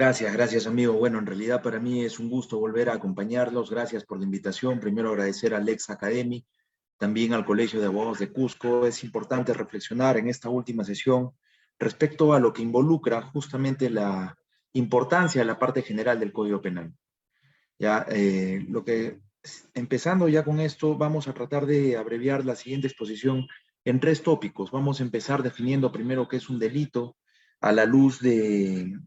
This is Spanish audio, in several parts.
Gracias amigo. Bueno, en realidad para mí es un gusto volver a acompañarlos. Gracias por la invitación. Primero agradecer al Lex Academy, también al Colegio de Abogados de Cusco. Es importante reflexionar en esta última sesión respecto a lo que involucra justamente la importancia de la parte general del Código Penal. Ya, empezando ya con esto, vamos a tratar de abreviar la siguiente exposición en tres tópicos. Vamos a empezar definiendo primero qué es un delito a la luz de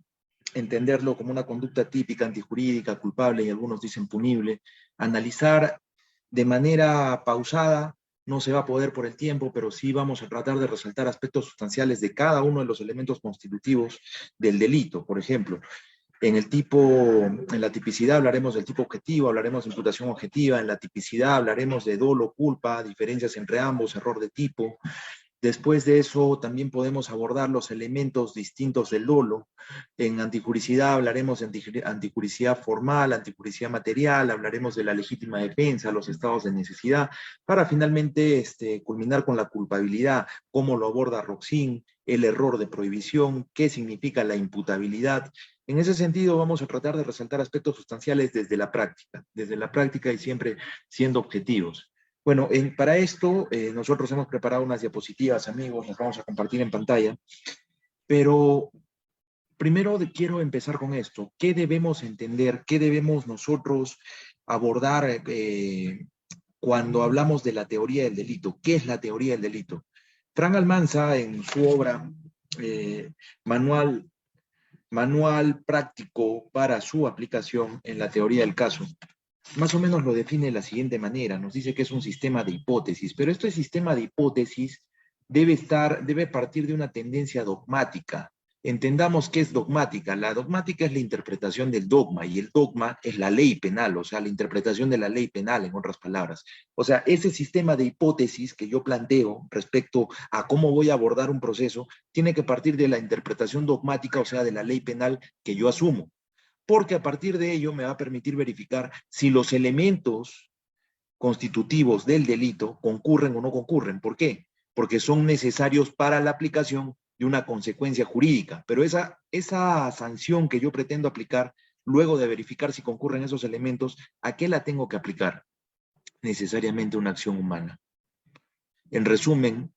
entenderlo como una conducta típica, antijurídica, culpable y algunos dicen punible, analizar de manera pausada, no se va a poder por el tiempo, pero sí vamos a tratar de resaltar aspectos sustanciales de cada uno de los elementos constitutivos del delito. Por ejemplo, en la tipicidad hablaremos del tipo objetivo, hablaremos de imputación objetiva, en la tipicidad hablaremos de dolo, culpa, diferencias entre ambos, error de tipo. Después de eso también podemos abordar los elementos distintos del dolo. En antijuricidad hablaremos de antijuricidad formal, antijuricidad material, hablaremos de la legítima defensa, los estados de necesidad, para finalmente culminar con la culpabilidad, cómo lo aborda Roxin, el error de prohibición, qué significa la imputabilidad. En ese sentido vamos a tratar de resaltar aspectos sustanciales desde la práctica y siempre siendo objetivos. Bueno, para esto nosotros hemos preparado unas diapositivas, amigos, las vamos a compartir en pantalla, pero primero quiero empezar con esto. ¿Qué debemos entender? ¿Qué debemos nosotros abordar cuando hablamos de la teoría del delito? ¿Qué es la teoría del delito? Fran Almanza, en su obra eh, Manual, Manual práctico para su aplicación en la teoría del caso, más o menos lo define de la siguiente manera. Nos dice que es un sistema de hipótesis, pero este sistema de hipótesis debe partir de una tendencia dogmática. Entendamos qué es dogmática. La dogmática es la interpretación del dogma y el dogma es la ley penal, o sea, la interpretación de la ley penal, en otras palabras. O sea, ese sistema de hipótesis que yo planteo respecto a cómo voy a abordar un proceso tiene que partir de la interpretación dogmática, o sea, de la ley penal que yo asumo, porque a partir de ello me va a permitir verificar si los elementos constitutivos del delito concurren o no concurren. ¿Por qué? Porque son necesarios para la aplicación de una consecuencia jurídica. Pero esa sanción que yo pretendo aplicar, luego de verificar si concurren esos elementos, ¿a qué la tengo que aplicar? Necesariamente una acción humana. En resumen,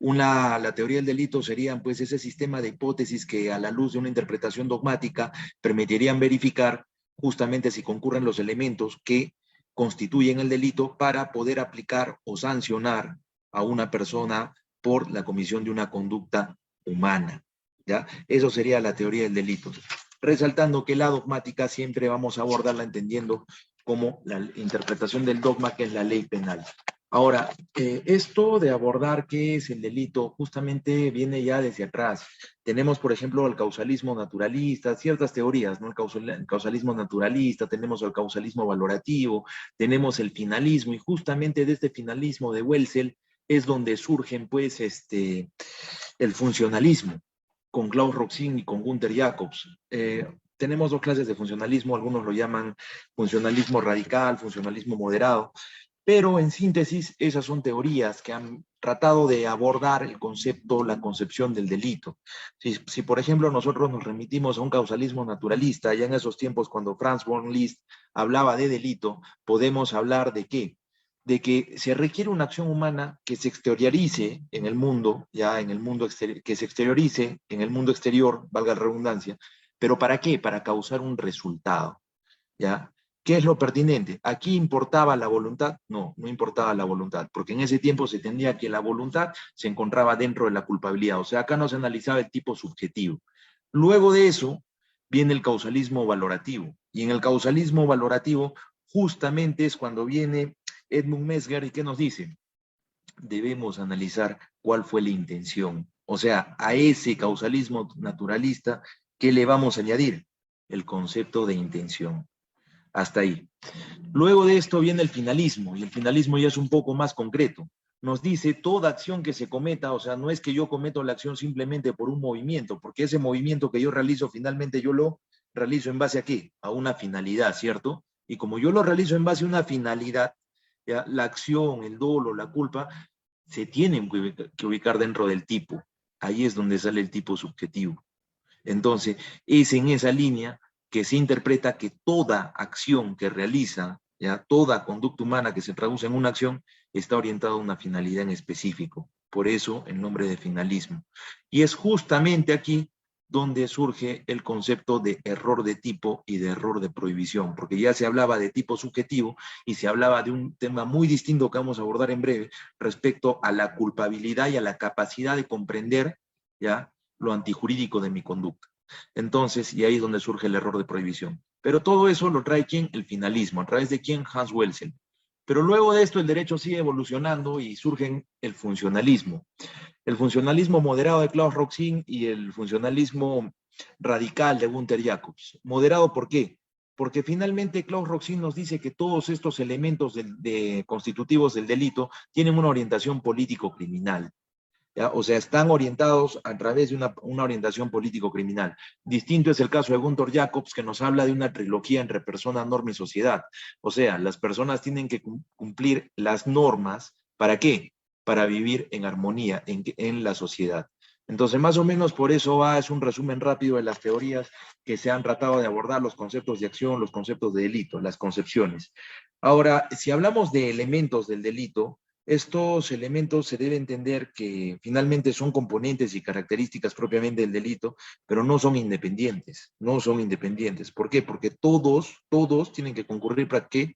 la teoría del delito serían pues ese sistema de hipótesis que a la luz de una interpretación dogmática permitirían verificar justamente si concurren los elementos que constituyen el delito para poder aplicar o sancionar a una persona por la comisión de una conducta humana. ¿Ya? Eso sería la teoría del delito. Resaltando que la dogmática siempre vamos a abordarla entendiendo como la interpretación del dogma, que es la ley penal. Ahora, esto de abordar qué es el delito justamente viene ya desde atrás. Tenemos, por ejemplo, el causalismo naturalista, ciertas teorías, ¿no? El causalismo naturalista, tenemos el causalismo valorativo, tenemos el finalismo, y justamente de este finalismo de Welsel es donde surgen, pues, el funcionalismo, con Klaus Roxin y con Gunther Jacobs. Tenemos dos clases de funcionalismo, algunos lo llaman funcionalismo radical, funcionalismo moderado, pero en síntesis, esas son teorías que han tratado de abordar el concepto, la concepción del delito. Si por ejemplo nosotros nos remitimos a un causalismo naturalista, ya en esos tiempos cuando Franz von Liszt hablaba de delito, podemos hablar de qué? De que se requiere una acción humana que se exteriorice en el mundo, ya en el mundo exterior, que se exteriorice en el mundo exterior, valga la redundancia, pero ¿para qué? Para causar un resultado, ¿ya? ¿Qué es lo pertinente? ¿Aquí importaba la voluntad? No, no importaba la voluntad, porque en ese tiempo se entendía que la voluntad se encontraba dentro de la culpabilidad, o sea, acá no se analizaba el tipo subjetivo. Luego de eso viene el causalismo valorativo, y en el causalismo valorativo justamente es cuando viene Edmund Mesmer y ¿qué nos dice? Debemos analizar cuál fue la intención, o sea, a ese causalismo naturalista, ¿qué le vamos a añadir? El concepto de intención. Hasta ahí. Luego de esto viene el finalismo, y el finalismo ya es un poco más concreto. Nos dice toda acción que se cometa, o sea, no es que yo cometo la acción simplemente por un movimiento, porque ese movimiento que yo realizo, finalmente yo lo realizo en base a qué? A una finalidad, ¿cierto? Y como yo lo realizo en base a una finalidad, ¿ya? La acción, el dolo, la culpa, se tienen que ubicar dentro del tipo. Ahí es donde sale el tipo subjetivo. Entonces, es en esa línea que se interpreta que toda acción que realiza, ya, toda conducta humana que se traduce en una acción, está orientada a una finalidad en específico. Por eso el nombre de finalismo. Y es justamente aquí donde surge el concepto de error de tipo y de error de prohibición, porque ya se hablaba de tipo subjetivo y se hablaba de un tema muy distinto que vamos a abordar en breve respecto a la culpabilidad y a la capacidad de comprender, ya, lo antijurídico de mi conducta. Entonces, y ahí es donde surge el error de prohibición. Pero todo eso lo trae ¿quién? El finalismo. ¿A través de quién? Hans Welsel. Pero luego de esto el derecho sigue evolucionando y surge el funcionalismo. El funcionalismo moderado de Klaus Roxin y el funcionalismo radical de Gunther Jacobs. ¿Moderado por qué? Porque finalmente Klaus Roxin nos dice que todos estos elementos constitutivos del delito tienen una orientación político-criminal. ¿Ya? O sea, están orientados a través de una orientación político-criminal. Distinto es el caso de Gunther Jacobs, que nos habla de una trilogía entre persona, norma y sociedad. O sea, las personas tienen que cumplir las normas. ¿Para qué? Para vivir en armonía en la sociedad. Entonces, más o menos por eso va, es un resumen rápido de las teorías que se han tratado de abordar, los conceptos de acción, los conceptos de delito, las concepciones. Ahora, si hablamos de elementos del delito, estos elementos se debe entender que finalmente son componentes y características propiamente del delito, pero no son independientes, no son independientes. ¿Por qué? Porque todos tienen que concurrir para que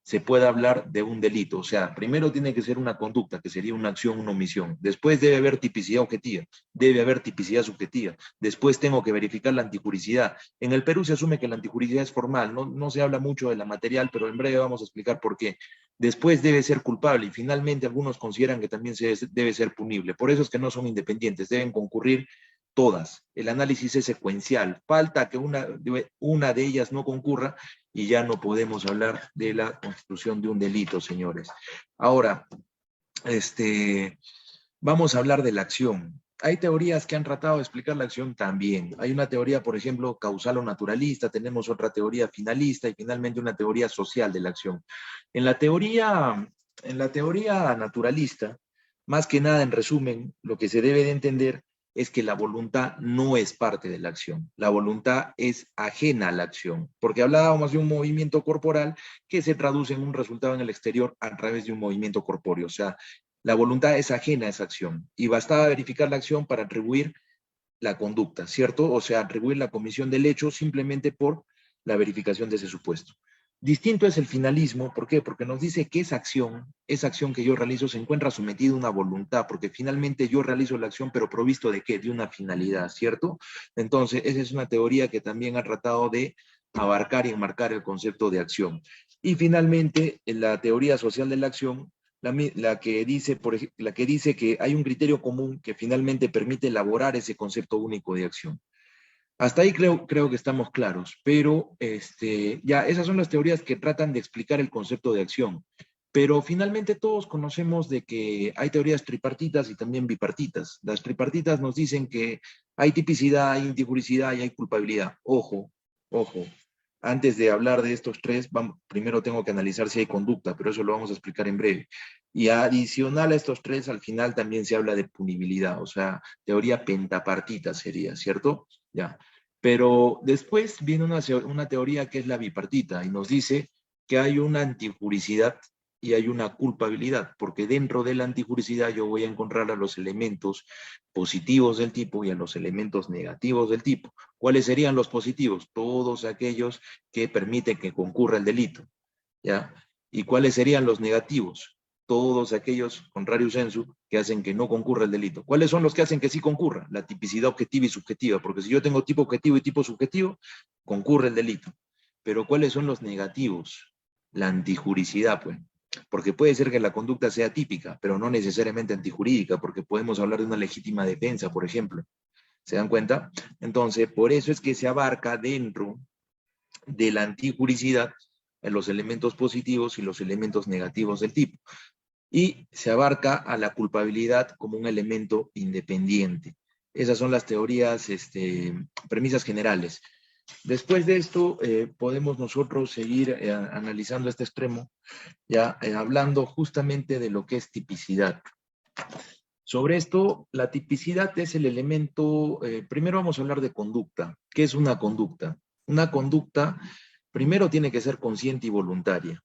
se pueda hablar de un delito. O sea, primero tiene que ser una conducta, que sería una acción, una omisión. Después debe haber tipicidad objetiva, debe haber tipicidad subjetiva. Después tengo que verificar la antijuricidad. En el Perú se asume que la antijuricidad es formal, no se habla mucho de la material, pero en breve vamos a explicar por qué. Después debe ser culpable y finalmente algunos consideran que también debe ser punible. Por eso es que no son independientes, deben concurrir todas. El análisis es secuencial. Falta que una de ellas no concurra y ya no podemos hablar de la constitución de un delito, señores. Ahora, vamos a hablar de la acción. Hay teorías que han tratado de explicar la acción también. Hay una teoría, por ejemplo, causal o naturalista, tenemos otra teoría finalista y finalmente una teoría social de la acción. En la teoría naturalista, más que nada, en resumen, lo que se debe de entender es que la voluntad no es parte de la acción. La voluntad es ajena a la acción, porque hablábamos de un movimiento corporal que se traduce en un resultado en el exterior a través de un movimiento corpóreo. O sea, la voluntad es ajena a esa acción y bastaba verificar la acción para atribuir la conducta, ¿cierto? O sea, atribuir la comisión del hecho simplemente por la verificación de ese supuesto. Distinto es el finalismo, ¿por qué? Porque nos dice que esa acción que yo realizo se encuentra sometida a una voluntad, porque finalmente yo realizo la acción, pero provisto de qué? De una finalidad, ¿cierto? Entonces, esa es una teoría que también ha tratado de abarcar y enmarcar el concepto de acción. Y finalmente, en la teoría social de la acción, la que dice que hay un criterio común que finalmente permite elaborar ese concepto único de acción. Hasta ahí creo que estamos claros, pero ya esas son las teorías que tratan de explicar el concepto de acción. Pero finalmente todos conocemos de que hay teorías tripartitas y también bipartitas. Las tripartitas nos dicen que hay tipicidad, hay antijuricidad y hay culpabilidad. Ojo, ojo. Antes de hablar de estos tres, primero tengo que analizar si hay conducta, pero eso lo vamos a explicar en breve. Y adicional a estos tres, al final también se habla de punibilidad, o sea, teoría pentapartita sería, ¿cierto? Ya. Pero después viene una teoría que es la bipartita y nos dice que hay una antijuricidad y hay una culpabilidad, porque dentro de la antijuricidad yo voy a encontrar a los elementos positivos del tipo y a los elementos negativos del tipo. ¿Cuáles serían los positivos? Todos aquellos que permiten que concurra el delito, ¿ya? ¿Y cuáles serían los negativos? Todos aquellos, contrarios sensu, que hacen que no concurra el delito. ¿Cuáles son los que hacen que sí concurra? La tipicidad objetiva y subjetiva, porque si yo tengo tipo objetivo y tipo subjetivo, concurre el delito. Pero ¿cuáles son los negativos? La antijuricidad, pues. Porque puede ser que la conducta sea típica, pero no necesariamente antijurídica, porque podemos hablar de una legítima defensa, por ejemplo. ¿Se dan cuenta? Entonces, por eso es que se abarca dentro de la antijuricidad los elementos positivos y los elementos negativos del tipo. Y se abarca a la culpabilidad como un elemento independiente. Esas son las teorías, premisas generales. Después de esto, podemos nosotros seguir analizando este extremo, ya hablando justamente de lo que es tipicidad. Sobre esto, la tipicidad es el elemento, primero vamos a hablar de conducta. ¿Qué es una conducta? Una conducta, primero tiene que ser consciente y voluntaria,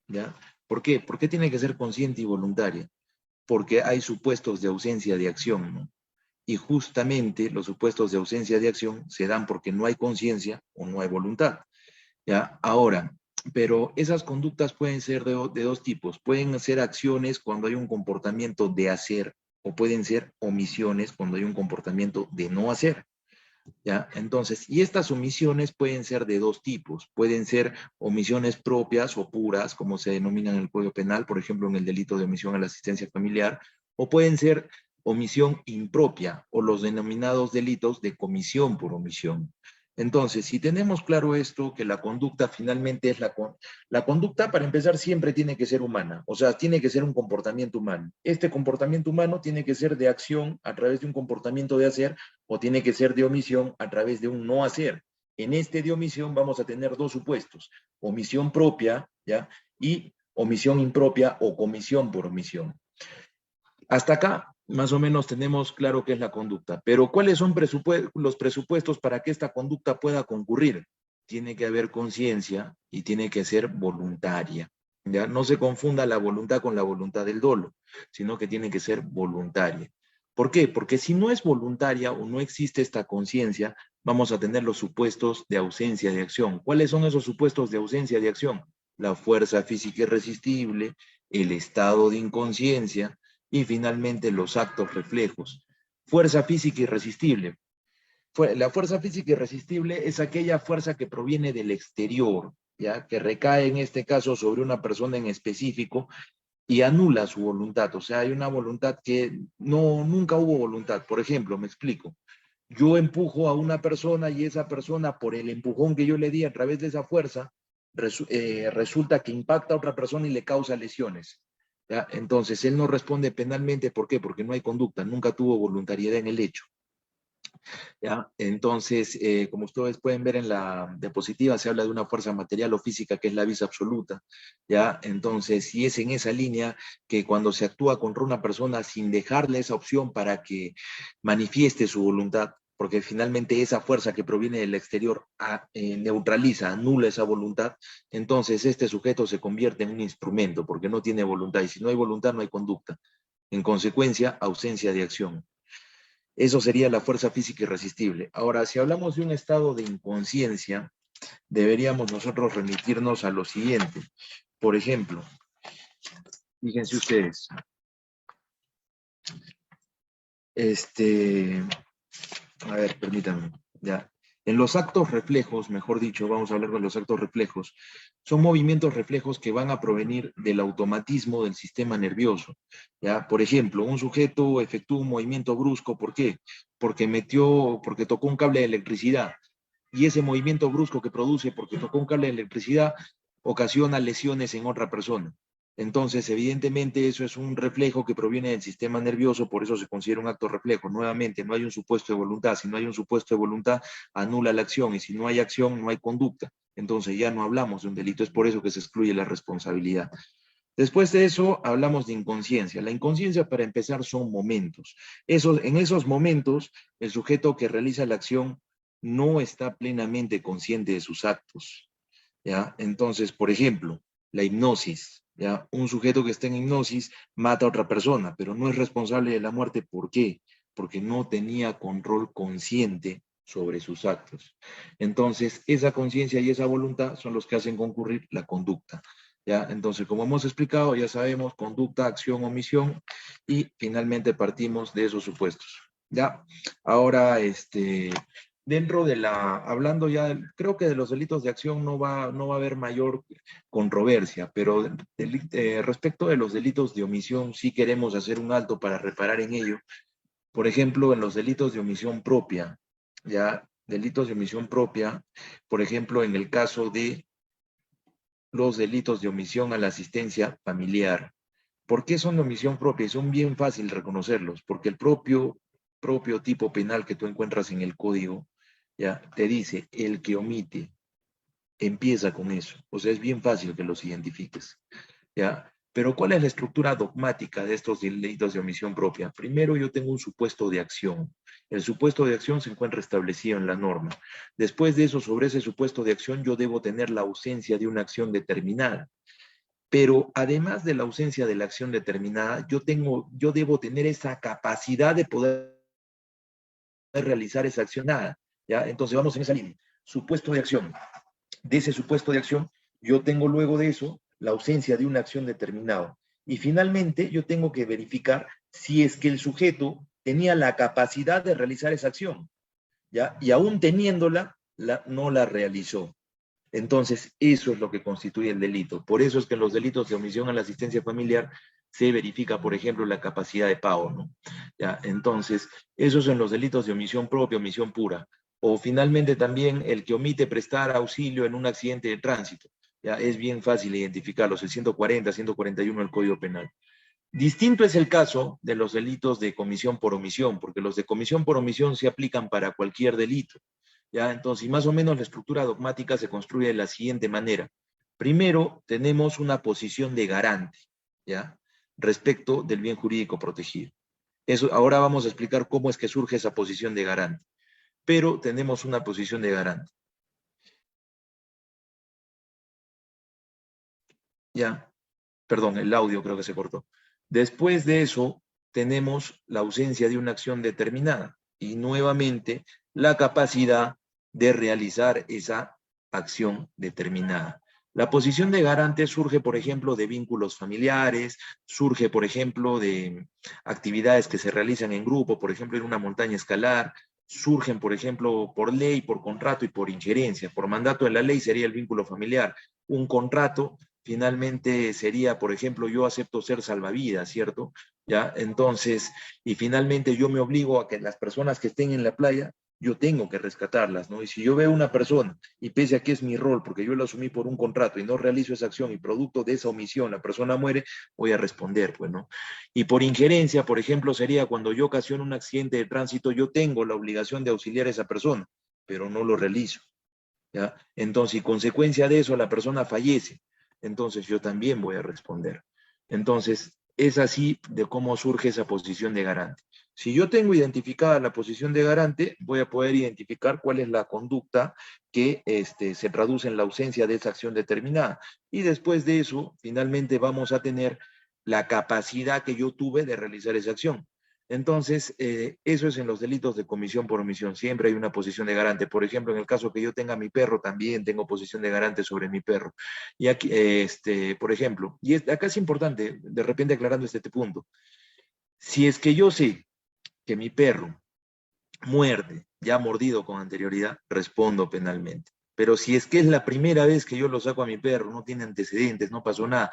¿ya? ¿Por qué? ¿Por qué tiene que ser consciente y voluntaria? Porque hay supuestos de ausencia de acción, ¿no? Y justamente los supuestos de ausencia de acción se dan porque no hay conciencia o no hay voluntad, ¿ya? Ahora, pero esas conductas pueden ser de dos tipos. Pueden ser acciones cuando hay un comportamiento de hacer o pueden ser omisiones cuando hay un comportamiento de no hacer, ¿ya? Entonces, y estas omisiones pueden ser de dos tipos. Pueden ser omisiones propias o puras, como se denomina en el Código Penal, por ejemplo, en el delito de omisión a la asistencia familiar, o pueden ser omisión impropia o los denominados delitos de comisión por omisión. Entonces, si tenemos claro esto, que la conducta finalmente es la conducta, para empezar, siempre tiene que ser humana, o sea, tiene que ser un comportamiento humano. Este comportamiento humano tiene que ser de acción a través de un comportamiento de hacer o tiene que ser de omisión a través de un no hacer. En este de omisión vamos a tener dos supuestos, omisión propia, ¿ya? Y omisión impropia o comisión por omisión. Hasta acá, más o menos tenemos claro qué es la conducta, pero ¿cuáles son los presupuestos para que esta conducta pueda concurrir? Tiene que haber conciencia y tiene que ser voluntaria. ¿Ya? No se confunda la voluntad con la voluntad del dolo, sino que tiene que ser voluntaria. ¿Por qué? Porque si no es voluntaria o no existe esta conciencia, vamos a tener los supuestos de ausencia de acción. ¿Cuáles son esos supuestos de ausencia de acción? La fuerza física irresistible, el estado de inconsciencia, y finalmente los actos reflejos. Fuerza física irresistible. La fuerza física irresistible es aquella fuerza que proviene del exterior, ¿ya? Que recae en este caso sobre una persona en específico y anula su voluntad. O sea, hay una voluntad que nunca hubo voluntad. Por ejemplo, me explico. Yo empujo a una persona y esa persona, por el empujón que yo le di a través de esa fuerza, resulta que impacta a otra persona y le causa lesiones. ¿Ya? Entonces, él no responde penalmente. ¿Por qué? Porque no hay conducta, nunca tuvo voluntariedad en el hecho. ¿Ya? Entonces, como ustedes pueden ver en la diapositiva, se habla de una fuerza material o física que es la vis absoluta. ¿Ya? Entonces, si es en esa línea que cuando se actúa contra una persona sin dejarle esa opción para que manifieste su voluntad, porque finalmente esa fuerza que proviene del exterior neutraliza, anula esa voluntad, entonces este sujeto se convierte en un instrumento porque no tiene voluntad y si no hay voluntad no hay conducta. En consecuencia, ausencia de acción. Eso sería la fuerza física irresistible. Ahora, si hablamos de un estado de inconsciencia, deberíamos nosotros remitirnos a lo siguiente. Por ejemplo, fíjense ustedes, a ver, permítanme, ya. En los actos reflejos, mejor dicho, vamos a hablar de los actos reflejos, son movimientos reflejos que van a provenir del automatismo del sistema nervioso. ¿Ya? Por ejemplo, un sujeto efectúa un movimiento brusco, ¿por qué? Porque tocó un cable de electricidad. Y ese movimiento brusco que produce porque tocó un cable de electricidad ocasiona lesiones en otra persona. Entonces, evidentemente, eso es un reflejo que proviene del sistema nervioso, por eso se considera un acto reflejo. Nuevamente, no hay un supuesto de voluntad. Si no hay un supuesto de voluntad, anula la acción. Y si no hay acción, no hay conducta. Entonces, ya no hablamos de un delito. Es por eso que se excluye la responsabilidad. Después de eso, hablamos de inconsciencia. La inconsciencia, para empezar, son momentos. En esos momentos, el sujeto que realiza la acción no está plenamente consciente de sus actos. ¿Ya? Entonces, por ejemplo, la hipnosis. ¿Ya? Un sujeto que está en hipnosis mata a otra persona, pero no es responsable de la muerte. ¿Por qué? Porque no tenía control consciente sobre sus actos. Entonces, esa conciencia y esa voluntad son los que hacen concurrir la conducta. ¿Ya? Entonces, como hemos explicado, ya sabemos conducta, acción, omisión y finalmente partimos de esos supuestos. ¿Ya? Ahora, dentro de hablando ya, creo que de los delitos de acción no va a haber mayor controversia, pero respecto de los delitos de omisión sí queremos hacer un alto para reparar en ello. Por ejemplo, en los delitos de omisión propia, ya, delitos de omisión propia, por ejemplo, en el caso de los delitos de omisión a la asistencia familiar. ¿Por qué son de omisión propia? Son bien fácil reconocerlos, porque el propio tipo penal que tú encuentras en el código, ya, te dice, el que omite, empieza con eso. O sea, es bien fácil que los identifiques, ¿ya? Pero ¿cuál es la estructura dogmática de estos delitos de omisión propia? Primero, yo tengo un supuesto de acción. El supuesto de acción se encuentra establecido en la norma. Después de eso, sobre ese supuesto de acción, yo debo tener la ausencia de una acción determinada. Pero además de la ausencia de la acción determinada, yo debo tener esa capacidad de poder realizar esa acción nada, ¿ya? Entonces vamos en esa línea. Supuesto de acción. De ese supuesto de acción, yo tengo luego de eso la ausencia de una acción determinada. Y finalmente, yo tengo que verificar si es que el sujeto tenía la capacidad de realizar esa acción, ¿ya? Y aún teniéndola, no la realizó. Entonces, eso es lo que constituye el delito. Por eso es que en los delitos de omisión a la asistencia familiar se verifica, por ejemplo, la capacidad de pago, ¿no? ¿Ya? Entonces, esos son los delitos de omisión propia, omisión pura. O finalmente también el que omite prestar auxilio en un accidente de tránsito. Ya es bien fácil identificarlos, el 140, 141 del Código Penal. Distinto es el caso de los delitos de comisión por omisión, porque los de comisión por omisión se aplican para cualquier delito. ¿Ya? Entonces, más o menos la estructura dogmática se construye de la siguiente manera. Primero, tenemos una posición de garante, ¿ya? Respecto del bien jurídico protegido. Eso, ahora vamos a explicar cómo es que surge esa posición de garante. Pero tenemos una posición de garante. ¿Ya? Perdón, el audio creo que se cortó. Después de eso, tenemos la ausencia de una acción determinada y nuevamente la capacidad de realizar esa acción determinada. La posición de garante surge, por ejemplo, de vínculos familiares, surge, por ejemplo, de actividades que se realizan en grupo, por ejemplo, en una montaña escalar, surgen, por ejemplo, por ley, por contrato y por injerencia. Por mandato de la ley sería el vínculo familiar. Un contrato finalmente sería, por ejemplo, yo acepto ser salvavidas, ¿cierto? ¿Ya? Entonces, y finalmente yo me obligo a que las personas que estén en la playa, yo tengo que rescatarlas, ¿no? Y si yo veo una persona, y pese a que es mi rol, porque yo lo asumí por un contrato y no realizo esa acción, y producto de esa omisión la persona muere, voy a responder, pues, ¿no? Y por injerencia, por ejemplo, sería cuando yo ocasiono un accidente de tránsito, yo tengo la obligación de auxiliar a esa persona, pero no lo realizo, ¿ya? Entonces, y consecuencia de eso, la persona fallece, entonces yo también voy a responder. Entonces, es así de cómo surge esa posición de garante. Si yo tengo identificada la posición de garante, voy a poder identificar cuál es la conducta que se traduce en la ausencia de esa acción determinada. Y después de eso, finalmente vamos a tener la capacidad que yo tuve de realizar esa acción. Entonces, eso es en los delitos de comisión por omisión. Siempre hay una posición de garante. Por ejemplo, en el caso que yo tenga mi perro, también tengo posición de garante sobre mi perro. Y aquí, por ejemplo, y acá es importante, de repente aclarando este punto, si es que yo sé que mi perro muerde, ya mordido con anterioridad, respondo penalmente. Pero si es que es la primera vez que yo lo saco a mi perro, no tiene antecedentes, no pasó nada,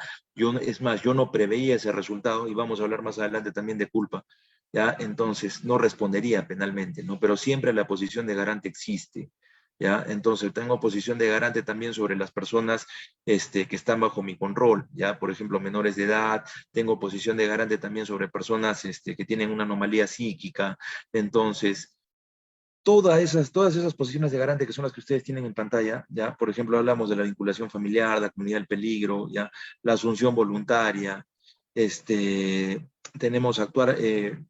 es más, yo no preveía ese resultado, y vamos a hablar más adelante también de culpa, ¿ya? Entonces no respondería penalmente, ¿no? Pero siempre la posición de garante existe, ¿ya? Entonces tengo posición de garante también sobre las personas que están bajo mi control, ¿ya? Por ejemplo, menores de edad, tengo posición de garante también sobre personas que tienen una anomalía psíquica, entonces todas esas posiciones de garante que son las que ustedes tienen en pantalla, ya, por ejemplo, hablamos de la vinculación familiar, la comunidad del peligro, ya, la asunción voluntaria, tenemos actuar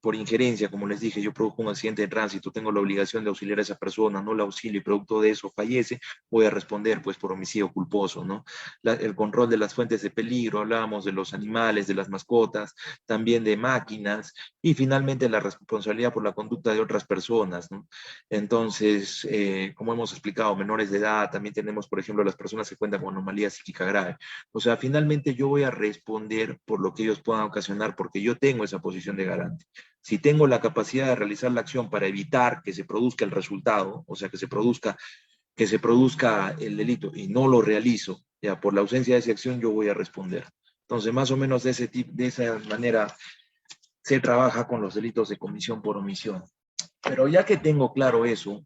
por injerencia, como les dije, yo produjo un accidente de tránsito, tengo la obligación de auxiliar a esa persona, no la auxilio y producto de eso fallece, voy a responder pues por homicidio culposo, ¿no? El control de las fuentes de peligro, hablábamos de los animales, de las mascotas, también de máquinas y finalmente la responsabilidad por la conducta de otras personas, ¿no? Entonces, como hemos explicado, menores de edad, también tenemos, por ejemplo, las personas que cuentan con anomalía psíquica grave. O sea, finalmente yo voy a responder por lo que ellos puedan ocasionar porque yo tengo esa posición de garante. Si tengo la capacidad de realizar la acción para evitar que se produzca el resultado, o sea, que se produzca el delito y no lo realizo, ya por la ausencia de esa acción yo voy a responder. Entonces, más o menos de esa manera se trabaja con los delitos de comisión por omisión. Pero ya que tengo claro eso,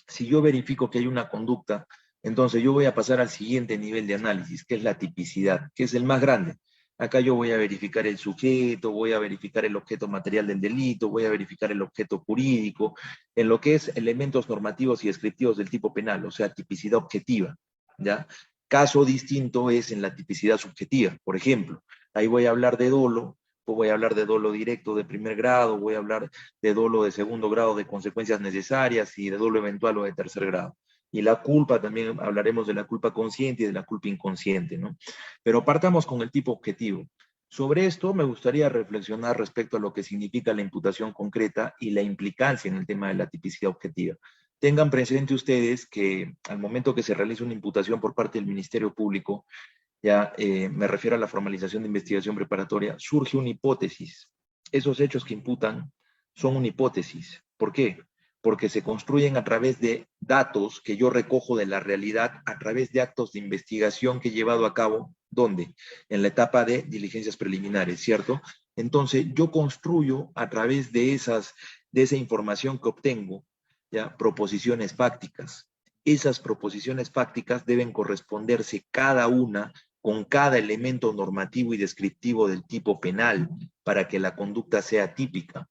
si yo verifico que hay una conducta, entonces yo voy a pasar al siguiente nivel de análisis, que es la tipicidad, que es el más grande. Acá yo voy a verificar el sujeto, voy a verificar el objeto material del delito, voy a verificar el objeto jurídico, en lo que es elementos normativos y descriptivos del tipo penal, o sea, tipicidad objetiva, ¿ya? Caso distinto es en la tipicidad subjetiva. Por ejemplo, ahí voy a hablar de dolo, pues voy a hablar de dolo directo de primer grado, voy a hablar de dolo de segundo grado de consecuencias necesarias y de dolo eventual o de tercer grado. Y la culpa, también hablaremos de la culpa consciente y de la culpa inconsciente, ¿no? Pero partamos con el tipo objetivo. Sobre esto me gustaría reflexionar respecto a lo que significa la imputación concreta y la implicancia en el tema de la tipicidad objetiva. Tengan presente ustedes que al momento que se realiza una imputación por parte del Ministerio Público, ya me refiero a la formalización de investigación preparatoria, surge una hipótesis. Esos hechos que imputan son una hipótesis. ¿Por qué? Porque se construyen a través de datos que yo recojo de la realidad, a través de actos de investigación que he llevado a cabo, ¿dónde? En la etapa de diligencias preliminares, ¿cierto? Entonces, yo construyo a través de esa información que obtengo, ya, proposiciones fácticas. Esas proposiciones fácticas deben corresponderse cada una con cada elemento normativo y descriptivo del tipo penal para que la conducta sea típica.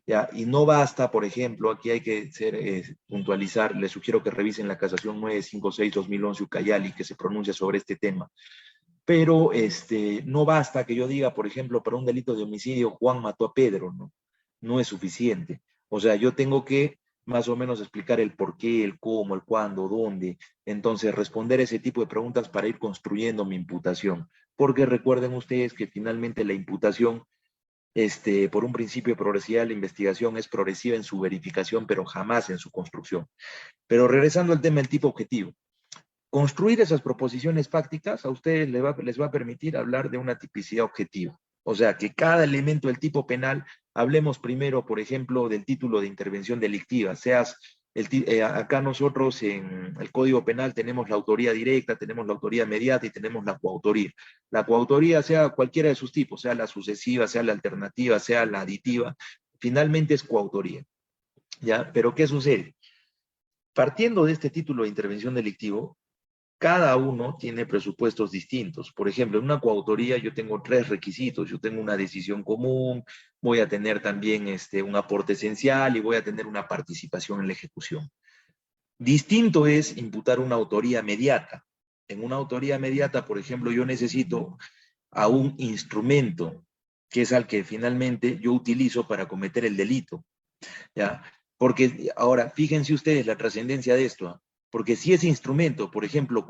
¿Ya? Y no basta, por ejemplo, aquí hay que puntualizar, les sugiero que revisen la casación 956-2011 Ucayali, que se pronuncia sobre este tema. Pero no basta que yo diga, por ejemplo, para un delito de homicidio, Juan mató a Pedro, ¿no? No es suficiente. O sea, yo tengo que más o menos explicar el por qué, el cómo, el cuándo, dónde. Entonces, responder ese tipo de preguntas para ir construyendo mi imputación. Porque recuerden ustedes que finalmente la imputación, por un principio de progresividad, la investigación es progresiva en su verificación, pero jamás en su construcción. Pero regresando al tema del tipo objetivo. Construir esas proposiciones fácticas a ustedes les va a permitir hablar de una tipicidad objetiva. O sea, que cada elemento del tipo penal, hablemos primero, por ejemplo, del título de intervención delictiva, acá nosotros en el Código Penal tenemos la autoría directa, tenemos la autoría inmediata y tenemos la coautoría. La coautoría, sea cualquiera de sus tipos, sea la sucesiva, sea la alternativa, sea la aditiva, finalmente es coautoría. ¿Ya? Pero ¿qué sucede? Partiendo de este título de intervención delictivo, cada uno tiene presupuestos distintos. Por ejemplo, en una coautoría yo tengo 3 requisitos. Yo tengo una decisión común, voy a tener también un aporte esencial y voy a tener una participación en la ejecución. Distinto es imputar una autoría mediata. En una autoría mediata, por ejemplo, yo necesito a un instrumento que es al que finalmente yo utilizo para cometer el delito. ¿Ya? Porque ahora, fíjense ustedes la trascendencia de esto, ¿eh? Porque si ese instrumento, por ejemplo,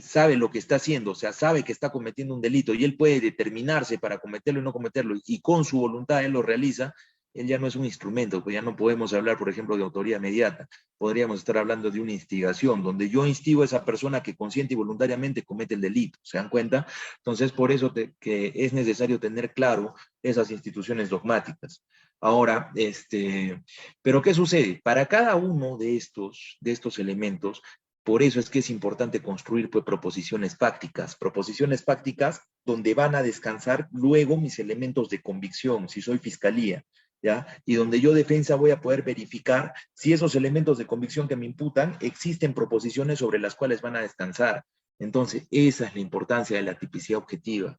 sabe lo que está haciendo, o sea, sabe que está cometiendo un delito y él puede determinarse para cometerlo y no cometerlo, y con su voluntad él lo realiza, él ya no es un instrumento, pues ya no podemos hablar, por ejemplo, de autoría inmediata. Podríamos estar hablando de una instigación, donde yo instigo a esa persona que consciente y voluntariamente comete el delito. ¿Se dan cuenta? Entonces, por eso que es necesario tener claro esas instituciones dogmáticas. Ahora, pero ¿qué sucede? Para cada uno de estos elementos, por eso es que es importante construir pues, proposiciones fácticas donde van a descansar luego mis elementos de convicción, si soy fiscalía, ¿ya? Y donde yo defensa voy a poder verificar si esos elementos de convicción que me imputan existen proposiciones sobre las cuales van a descansar. Entonces, esa es la importancia de la tipicidad objetiva.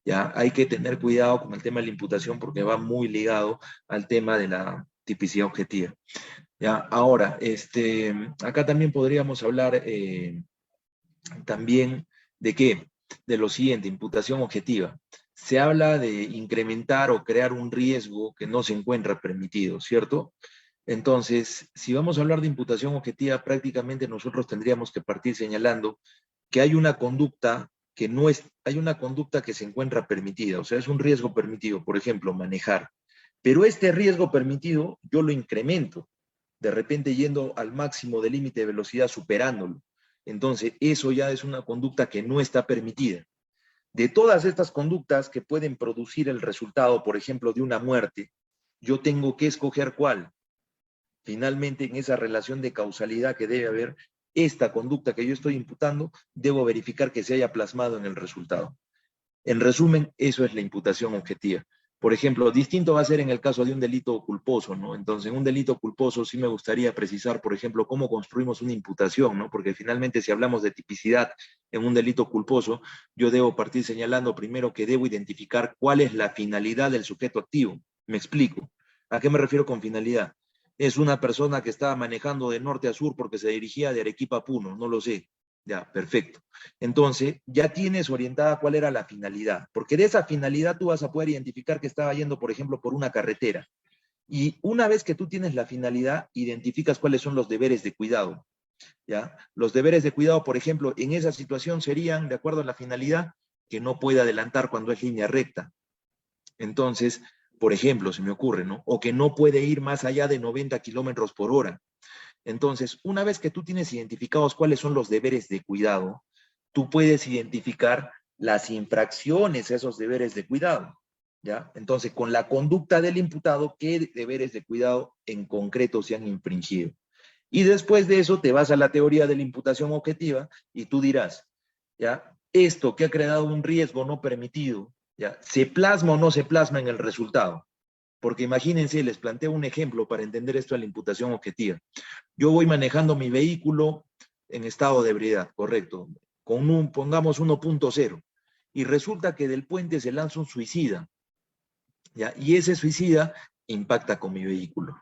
¿Ya? Hay que tener cuidado con el tema de la imputación porque va muy ligado al tema de la tipicidad objetiva. ¿Ya? Ahora, acá también podríamos hablar también de qué, de lo siguiente, imputación objetiva. Se habla de incrementar o crear un riesgo que no se encuentra permitido, ¿cierto? Entonces, si vamos a hablar de imputación objetiva, prácticamente nosotros tendríamos que partir señalando que hay una conducta que no es, hay una conducta que se encuentra permitida, o sea, es un riesgo permitido, por ejemplo, manejar. Pero este riesgo permitido yo lo incremento, de repente yendo al máximo del límite de velocidad, superándolo. Entonces, eso ya es una conducta que no está permitida. De todas estas conductas que pueden producir el resultado, por ejemplo, de una muerte, yo tengo que escoger cuál. Finalmente, en esa relación de causalidad que debe haber, esta conducta que yo estoy imputando, debo verificar que se haya plasmado en el resultado. En resumen, eso es la imputación objetiva. Por ejemplo, distinto va a ser en el caso de un delito culposo, ¿no? Entonces, en un delito culposo sí me gustaría precisar, por ejemplo, cómo construimos una imputación, ¿no? Porque finalmente si hablamos de tipicidad en un delito culposo, yo debo partir señalando primero que debo identificar cuál es la finalidad del sujeto activo. Me explico. ¿A qué me refiero con finalidad? Es una persona que estaba manejando de norte a sur porque se dirigía de Arequipa a Puno, no lo sé. Ya, perfecto. Entonces, ya tienes orientada cuál era la finalidad, porque de esa finalidad tú vas a poder identificar que estaba yendo, por ejemplo, por una carretera. Y una vez que tú tienes la finalidad, identificas cuáles son los deberes de cuidado. ¿Ya? Los deberes de cuidado, por ejemplo, en esa situación serían, de acuerdo a la finalidad, que no puede adelantar cuando es línea recta. Entonces, por ejemplo, se me ocurre, ¿no? O que no puede ir más allá de 90 kilómetros por hora. Entonces, una vez que tú tienes identificados cuáles son los deberes de cuidado, tú puedes identificar las infracciones a esos deberes de cuidado. ¿Ya? Entonces, con la conducta del imputado, ¿qué deberes de cuidado en concreto se han infringido? Y después de eso te vas a la teoría de la imputación objetiva y tú dirás, ¿ya? Esto que ha creado un riesgo no permitido, ¿ya? ¿Se plasma o no se plasma en el resultado? Porque imagínense, les planteo un ejemplo para entender esto de la imputación objetiva. Yo voy manejando mi vehículo en estado de ebriedad, correcto, con un, pongamos 1.0, y resulta que del puente se lanza un suicida, ¿ya? Y ese suicida impacta con mi vehículo.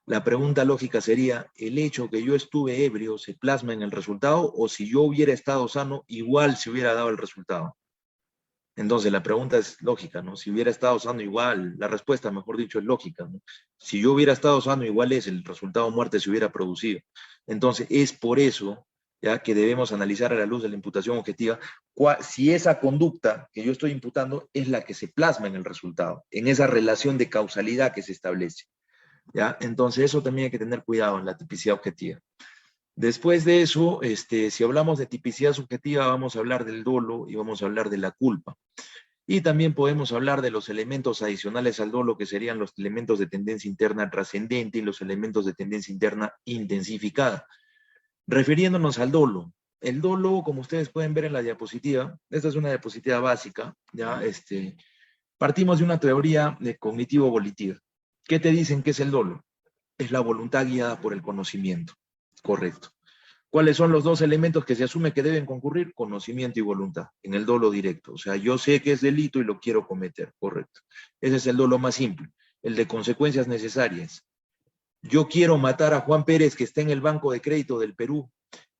La pregunta lógica sería, ¿el hecho que yo estuve ebrio se plasma en el resultado o si yo hubiera estado sano, igual se hubiera dado el resultado? Entonces la pregunta es lógica, ¿no? Si hubiera estado sano, igual, la respuesta, mejor dicho, es lógica, ¿no? Si yo hubiera estado sano, igual es, el resultado de muerte se hubiera producido. Entonces es por eso, ya que debemos analizar a la luz de la imputación objetiva, si esa conducta que yo estoy imputando es la que se plasma en el resultado, en esa relación de causalidad que se establece. ¿Ya? Entonces eso también hay que tener cuidado en la tipicidad objetiva. Después de eso, si hablamos de tipicidad subjetiva, vamos a hablar del dolo y vamos a hablar de la culpa. Y también podemos hablar de los elementos adicionales al dolo, que serían los elementos de tendencia interna trascendente y los elementos de tendencia interna intensificada. Refiriéndonos al dolo, el dolo, como ustedes pueden ver en la diapositiva, esta es una diapositiva básica, ¿ya? Partimos de una teoría de cognitivo-volitiva. ¿Qué te dicen que es el dolo? Es la voluntad guiada por el conocimiento. Correcto. ¿Cuáles son los dos elementos que se asume que deben concurrir? Conocimiento y voluntad, en el dolo directo. O sea, yo sé que es delito y lo quiero cometer. Correcto. Ese es el dolo más simple, el de consecuencias necesarias. Yo quiero matar a Juan Pérez, que está en el Banco de Crédito del Perú,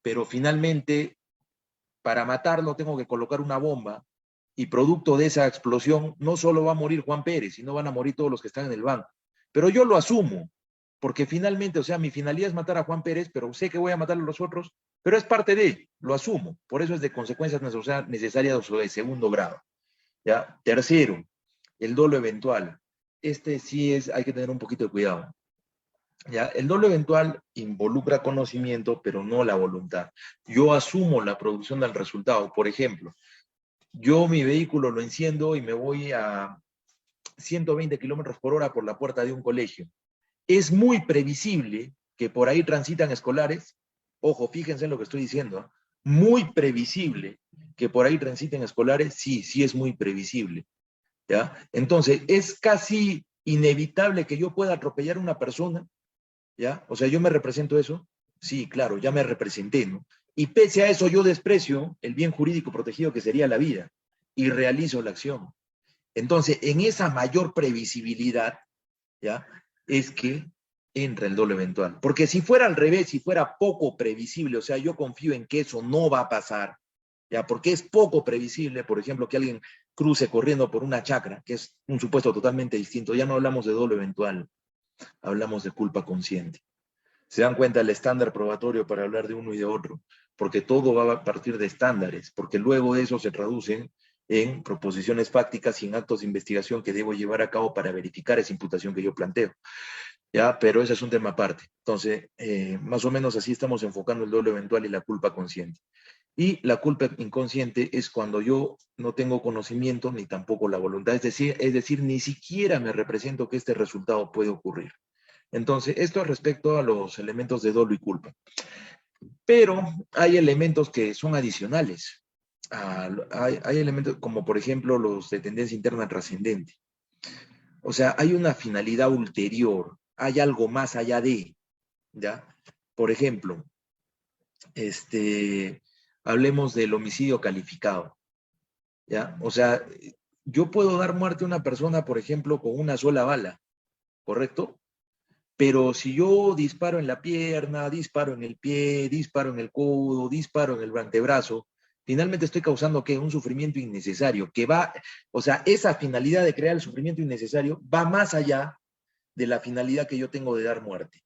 pero finalmente, para matarlo, tengo que colocar una bomba y producto de esa explosión, no solo va a morir Juan Pérez, sino van a morir todos los que están en el banco. Pero yo lo asumo, porque finalmente, o sea, mi finalidad es matar a Juan Pérez, pero sé que voy a matar a los otros, pero es parte de, lo asumo. Por eso es de consecuencias necesarias o de segundo grado. ¿Ya? Tercero, el dolo eventual. Este sí es, hay que tener un poquito de cuidado. ¿Ya? El dolo eventual involucra conocimiento, pero no la voluntad. Yo asumo la producción del resultado. Por ejemplo, yo mi vehículo lo enciendo y me voy a 120 kilómetros por hora por la puerta de un colegio. Es muy previsible que por ahí transitan escolares. Ojo, fíjense en lo que estoy diciendo. ¿Eh? Muy previsible que por ahí transiten escolares. Sí, sí es muy previsible. ¿Ya? Entonces, es casi inevitable que yo pueda atropellar a una persona. ¿Ya? O sea, yo me represento eso. Sí, claro, ya me representé, ¿no? Y pese a eso yo desprecio el bien jurídico protegido que sería la vida y realizo la acción. Entonces, en esa mayor previsibilidad, ¿ya? Es que entra el dolo eventual. Porque si fuera al revés, si fuera poco previsible, o sea, yo confío en que eso no va a pasar, ¿ya? Porque es poco previsible, por ejemplo, que alguien cruce corriendo por una chacra, que es un supuesto totalmente distinto. Ya no hablamos de dolo eventual, hablamos de culpa consciente. Se dan cuenta el estándar probatorio para hablar de uno y de otro, porque todo va a partir de estándares, porque luego eso se traduce en proposiciones fácticas y en actos de investigación que debo llevar a cabo para verificar esa imputación que yo planteo. ¿Ya? Pero ese es un tema aparte. Entonces, más o menos así estamos enfocando el dolo eventual y la culpa consciente. Y la culpa inconsciente es cuando yo no tengo conocimiento ni tampoco la voluntad, es decir, ni siquiera me represento que este resultado puede ocurrir. Entonces, esto respecto a los elementos de dolo y culpa. Pero hay elementos que son adicionales. Hay elementos como, por ejemplo, los de tendencia interna trascendente. O sea, hay una finalidad ulterior, hay algo más allá de, ¿ya? Por ejemplo, hablemos del homicidio calificado, ¿ya? O sea, yo puedo dar muerte a una persona, por ejemplo, con una sola bala, ¿correcto? Pero si yo disparo en la pierna, disparo en el pie, disparo en el codo, disparo en el antebrazo, finalmente estoy causando ¿qué? Un sufrimiento innecesario, que va, o sea, esa finalidad de crear el sufrimiento innecesario va más allá de la finalidad que yo tengo de dar muerte.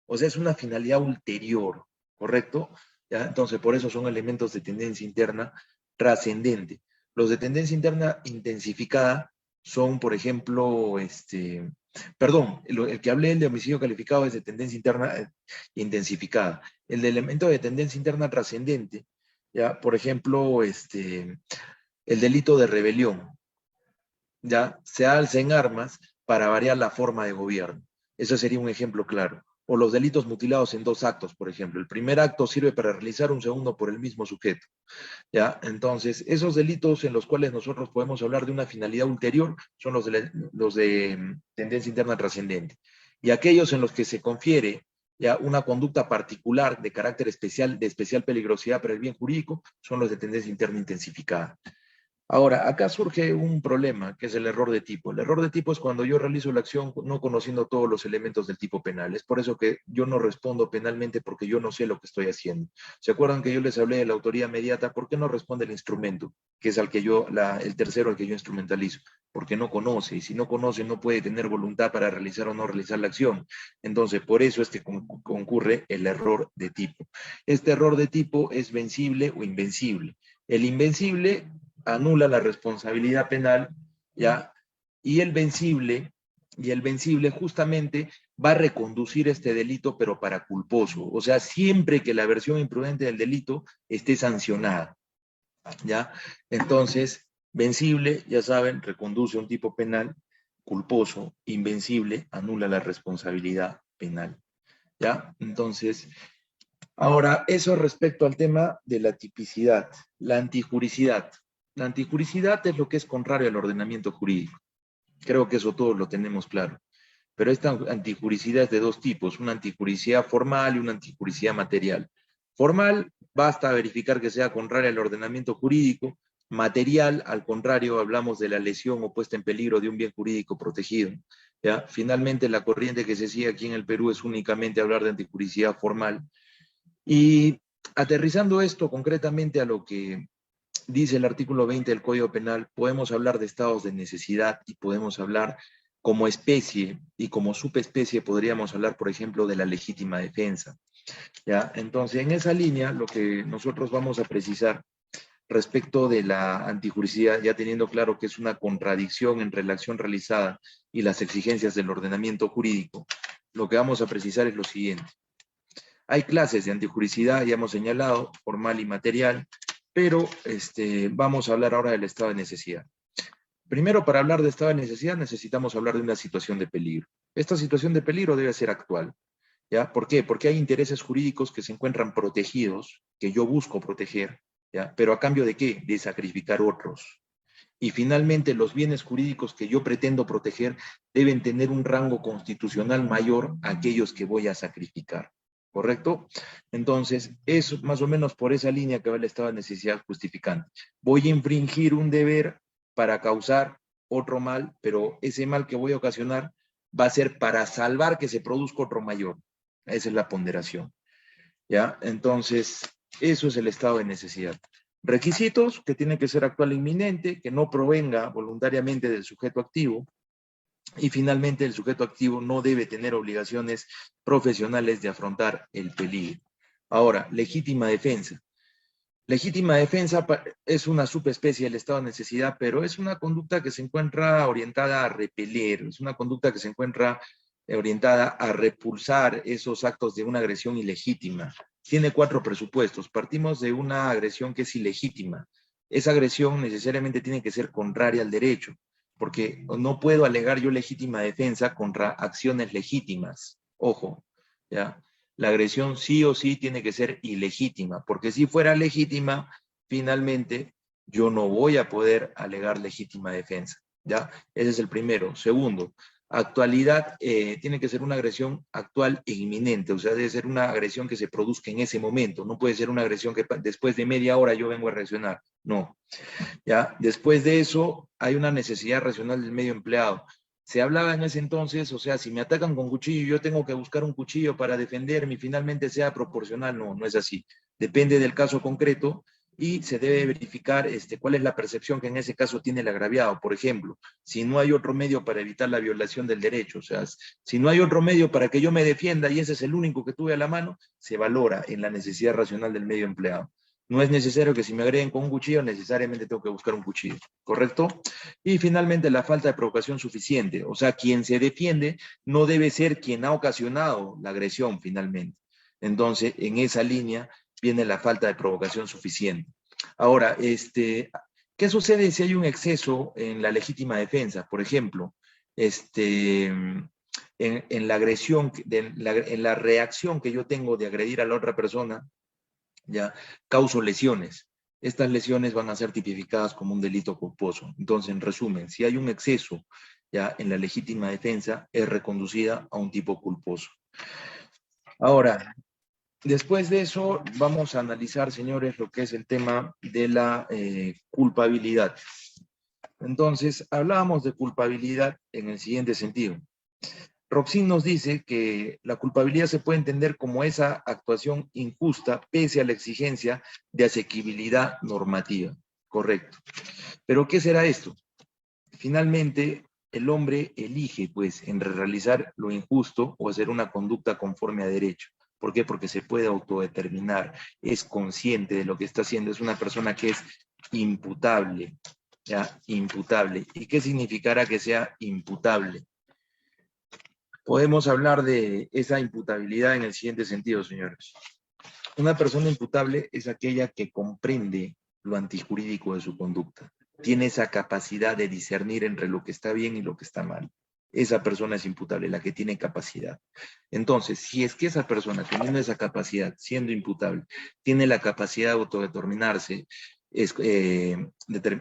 O sea, es una finalidad ulterior, ¿correcto? ¿Ya? Entonces, por eso son elementos de tendencia interna trascendente. Los de tendencia interna intensificada son, por ejemplo, perdón, el que hablé, el de homicidio calificado, es de tendencia interna intensificada. El de elemento de tendencia interna trascendente, ya, por ejemplo, el delito de rebelión, ya, se alza en armas para variar la forma de gobierno. Eso sería un ejemplo claro. O los delitos mutilados en dos actos, por ejemplo. El primer acto sirve para realizar un segundo por el mismo sujeto. ¿Ya? Entonces, esos delitos en los cuales nosotros podemos hablar de una finalidad ulterior son los de tendencia interna trascendente. Y aquellos en los que se confiere ya una conducta particular de carácter especial, de especial peligrosidad para el bien jurídico, son los de tendencia interna intensificada. Ahora, acá surge un problema, que es el error de tipo. El error de tipo es cuando yo realizo la acción no conociendo todos los elementos del tipo penal. Es por eso que yo no respondo penalmente porque yo no sé lo que estoy haciendo. ¿Se acuerdan que yo les hablé de la autoría inmediata? ¿Por qué no responde el instrumento, que es al que yo, el tercero al que yo instrumentalizo? Porque no conoce, y si no conoce no puede tener voluntad para realizar o no realizar la acción. Entonces, por eso es que concurre el error de tipo. Este error de tipo es vencible o invencible. El invencible anula la responsabilidad penal, ¿ya? Y el vencible justamente va a reconducir este delito, pero para culposo. O sea, siempre que la versión imprudente del delito esté sancionada, ¿ya? Entonces, vencible, ya saben, reconduce un tipo penal, culposo, invencible, anula la responsabilidad penal, ¿ya? Entonces, ahora, eso respecto al tema de la tipicidad, la antijuricidad. La antijuricidad es lo que es contrario al ordenamiento jurídico. Creo que eso todos lo tenemos claro. Pero esta antijuricidad es de dos tipos, una antijuricidad formal y una antijuricidad material. Formal, basta verificar que sea contraria al ordenamiento jurídico. Material, al contrario, hablamos de la lesión o puesta en peligro de un bien jurídico protegido. ¿Ya? Finalmente, la corriente que se sigue aquí en el Perú es únicamente hablar de antijuricidad formal. Y aterrizando esto concretamente a lo que dice el artículo 20 del Código Penal, podemos hablar de estados de necesidad y podemos hablar como especie y como subespecie podríamos hablar, por ejemplo, de la legítima defensa. ¿Ya? Entonces, en esa línea, lo que nosotros vamos a precisar respecto de la antijuricidad, ya teniendo claro que es una contradicción entre la acción realizada y las exigencias del ordenamiento jurídico, lo que vamos a precisar es lo siguiente. Hay clases de antijuricidad, ya hemos señalado, formal y material, pero vamos a hablar ahora del estado de necesidad. Primero, para hablar de estado de necesidad, necesitamos hablar de una situación de peligro. Esta situación de peligro debe ser actual. ¿Ya? ¿Por qué? Porque hay intereses jurídicos que se encuentran protegidos, que yo busco proteger, ¿ya? Pero a cambio de qué? De sacrificar otros. Y finalmente, los bienes jurídicos que yo pretendo proteger deben tener un rango constitucional mayor a aquellos que voy a sacrificar. ¿Correcto? Entonces, es más o menos por esa línea que va el estado de necesidad justificante. Voy a infringir un deber para causar otro mal, pero ese mal que voy a ocasionar va a ser para salvar que se produzca otro mayor. Esa es la ponderación. ¿Ya? Entonces, eso es el estado de necesidad. Requisitos: que tiene que ser actual e inminente, que no provenga voluntariamente del sujeto activo, y finalmente el sujeto activo no debe tener obligaciones profesionales de afrontar el peligro. Ahora, legítima defensa. Legítima defensa es una subespecie del estado de necesidad, pero es una conducta que se encuentra orientada a repeler, es una conducta que se encuentra orientada a repulsar esos actos de una agresión ilegítima. Tiene 4 presupuestos. Partimos de una agresión que es ilegítima. Esa agresión necesariamente tiene que ser contraria al derecho, porque no puedo alegar yo legítima defensa contra acciones legítimas. Ojo, ¿ya? La agresión sí o sí tiene que ser ilegítima, porque si fuera legítima, finalmente yo no voy a poder alegar legítima defensa, ¿ya? Ese es el primero. Segundo, actualidad, tiene que ser una agresión actual e inminente, o sea, debe ser una agresión que se produzca en ese momento, no puede ser una agresión que después de media hora yo vengo a reaccionar, no. ¿Ya? Después de eso, hay una necesidad racional del medio empleado. Se hablaba en ese entonces, o sea, si me atacan con cuchillo, yo tengo que buscar un cuchillo para defenderme y finalmente sea proporcional. No, no es así. Depende del caso concreto y se debe verificar cuál es la percepción que en ese caso tiene el agraviado. Por ejemplo, si no hay otro medio para evitar la violación del derecho, o sea, si no hay otro medio para que yo me defienda y ese es el único que tuve a la mano, se valora en la necesidad racional del medio empleado. No es necesario que si me agreden con un cuchillo, necesariamente tengo que buscar un cuchillo, ¿correcto? Y finalmente, la falta de provocación suficiente. O sea, quien se defiende no debe ser quien ha ocasionado la agresión finalmente. Entonces, en esa línea viene la falta de provocación suficiente. Ahora, ¿qué sucede si hay un exceso en la legítima defensa? Por ejemplo, en la agresión, en la reacción que yo tengo de agredir a la otra persona, ya causo lesiones. Estas lesiones van a ser tipificadas como un delito culposo. Entonces, en resumen, si hay un exceso ya en la legítima defensa, es reconducida a un tipo culposo. Ahora, después de eso, vamos a analizar, señores, lo que es el tema de la culpabilidad. Entonces, hablábamos de culpabilidad en el siguiente sentido. Robsin nos dice que la culpabilidad se puede entender como esa actuación injusta pese a la exigencia de asequibilidad normativa. Correcto. Pero ¿qué será esto? Finalmente, el hombre elige, pues, en realizar lo injusto o hacer una conducta conforme a derecho. ¿Por qué? Porque se puede autodeterminar, es consciente de lo que está haciendo, es una persona que es imputable, ¿ya? Imputable. ¿Y qué significará que sea imputable? Podemos hablar de esa imputabilidad en el siguiente sentido, señores. Una persona imputable es aquella que comprende lo antijurídico de su conducta. Tiene esa capacidad de discernir entre lo que está bien y lo que está mal. Esa persona es imputable, la que tiene capacidad. Entonces, si es que esa persona, teniendo esa capacidad, siendo imputable, tiene la capacidad de autodeterminarse,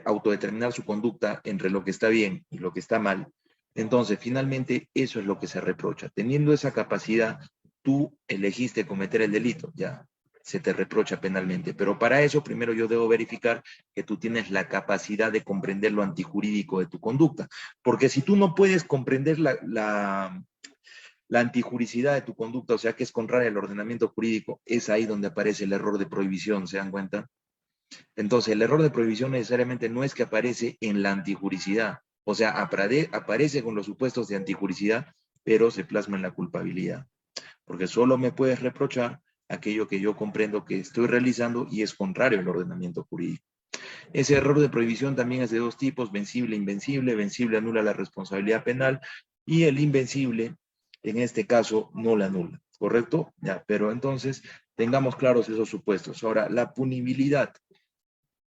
autodeterminar su conducta entre lo que está bien y lo que está mal, entonces, finalmente, eso es lo que se reprocha. Teniendo esa capacidad, tú elegiste cometer el delito, ya se te reprocha penalmente. Pero para eso, primero yo debo verificar que tú tienes la capacidad de comprender lo antijurídico de tu conducta. Porque si tú no puedes comprender la antijuricidad de tu conducta, o sea, que es contraria al ordenamiento jurídico, es ahí donde aparece el error de prohibición, ¿se dan cuenta? Entonces, el error de prohibición necesariamente no es que aparece en la antijuricidad, o sea, aparece con los supuestos de antijuricidad, pero se plasma en la culpabilidad, porque solo me puedes reprochar aquello que yo comprendo que estoy realizando y es contrario al ordenamiento jurídico. Ese error de prohibición también es de dos tipos, vencible e invencible. Vencible anula la responsabilidad penal y el invencible, en este caso, no la anula, ¿correcto? Ya, pero entonces tengamos claros esos supuestos. Ahora, la punibilidad.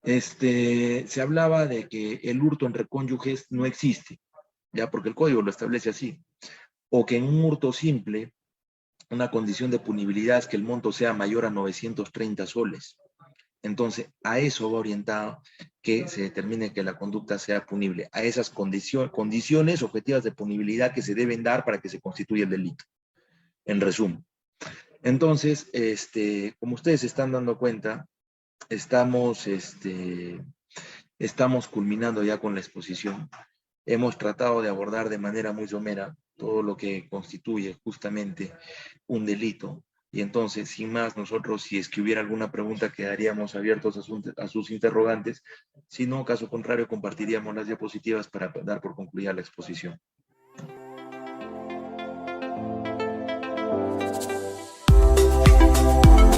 Se hablaba de que el hurto entre cónyuges no existe, ya porque el código lo establece así, o que en un hurto simple, una condición de punibilidad es que el monto sea mayor a 930 soles. Entonces, a eso va orientado que se determine que la conducta sea punible, a esas condiciones objetivas de punibilidad que se deben dar para que se constituya el delito, en resumen. Entonces, como ustedes se están dando cuenta, estamos culminando ya con la exposición. Hemos tratado de abordar de manera muy somera todo lo que constituye justamente un delito. Y entonces, sin más, nosotros, si es que hubiera alguna pregunta, quedaríamos abiertos a sus interrogantes. Si no, caso contrario, compartiríamos las diapositivas para dar por concluida la exposición.